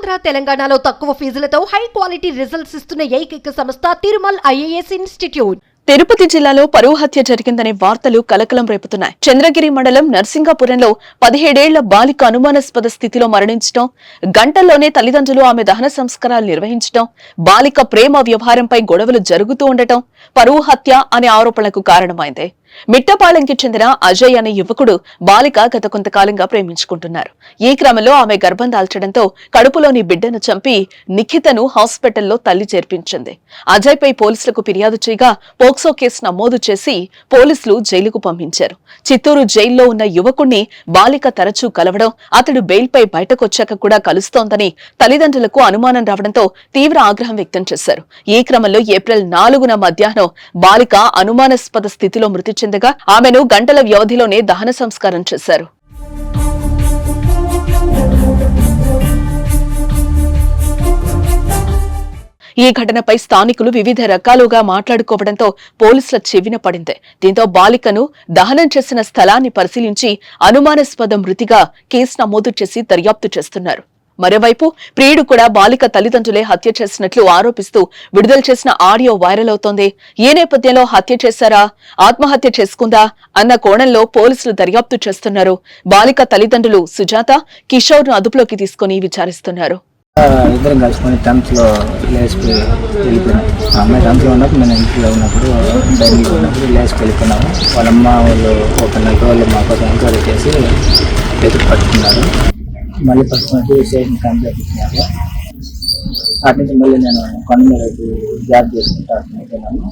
ఆంధ్ర తెలంగాణలో తక్కువ ఫీజులతో high quality results ఇస్తున్న ఏకైక సంస్థ తిరుమల్ ఐఏఎస్ ఇన్స్టిట్యూట్. తిరుపతి జిల్లాలో పరువు హత్య జరిగిందనే వార్తలు కలకలం రేపుతున్నాయి. చంద్రగిరి మండలం నర్సింగాపురంలో 17 ఏళ్ల బాలిక అనుమానాస్పద స్థితిలో మరణించడం, గంటల్లోనే తల్లిదండ్రులు ఆమె దహన సంస్కారాలు నిర్వహించడం, బాలిక ప్రేమ వ్యవహారంపై గొడవలు జరుగుతూ ఉండటం పరువు హత్య అనే ఆరోపణలకు కారణమైంది. మిట్టపాళెంకి చెందిన అజయ్ అనే యువకుడు బాలిక గత కొంతకాలంగా ప్రేమించుకుంటున్నారు. ఈ క్రమంలో ఆమె గర్భం దాల్చడంతో కడుపులోని బిడ్డను చంపి నిఖితను హాస్పిటల్లో తల్లి చేర్పించింది. అజయ్ పై పోలీసులకు ఫిర్యాదు చేయగా పోక్సో కేసు నమోదు చేసి పోలీసులు జైలుకు పంపించారు. చిత్తూరు జైల్లో ఉన్న యువకుణ్ణి బాలిక తరచూ కలవడం, అతడు బెయిల్పై బయటకొచ్చాక కూడా కలుస్తోందని తల్లిదండ్రులకు అనుమానం రావడంతో తీవ్ర ఆగ్రహం వ్యక్తం చేశారు. ఈ క్రమంలో ఏప్రిల్ 4న మధ్యాహ్నం బాలిక అనుమానాస్పద స్థితిలో మృతి చెందగా ఆమెను గంటల వ్యవధిలోనే దహన సంస్కారం చేశారు. ఈ ఘటనపై స్థానికులు వివిధ రకాలుగా మాట్లాడుకోవడంతో పోలీసుల చెవిన పడింది. దీంతో బాలికను దహనం చేసిన స్థలాన్ని పరిశీలించి అనుమానాస్పద మృతిగా కేసు నమోదు చేసి దర్యాప్తు చేస్తున్నారు. మరోవైపు ప్రియుడు కూడా బాలిక తల్లిదండ్రులే హత్య చేసినట్లు ఆరోపిస్తూ విడుదల చేసిన ఆడియో వైరల్ అవుతోంది. ఈ నేపథ్యంలో హత్య చేశారా, ఆత్మహత్య చేసుకుందా అన్న కోణంలో పోలీసులు దర్యాప్తు చేస్తున్నారు. బాలిక తల్లిదండ్రులు సుజాత, కిషోర్ ను అదుపులోకి తీసుకుని విచారిస్తున్నారు. ఇద్దరం కలుసుకొని 10th లో లేచిపోయి వెళ్ళిపోయినాం. అమ్మాయి 10th లో ఉన్నప్పుడు నేను ఇంట్లో ఉన్నప్పుడు డైరీలో ఉన్నప్పుడు లేచి వెళ్ళిపోయినాము. వాళ్ళమ్మ వాళ్ళు ఒక నెల రోజులు మా కోసం ఎంక్వైరీ చేసి ఎదురు పట్టుకున్నారు. మళ్ళీ పట్టుకున్నట్టు స్టేషన్ కంప్లైంట్ ఇచ్చినారు. అటు నుంచి మళ్ళీ నేను కొండ మీద జాబ్ చేసుకుంటా అయిపోయినాను.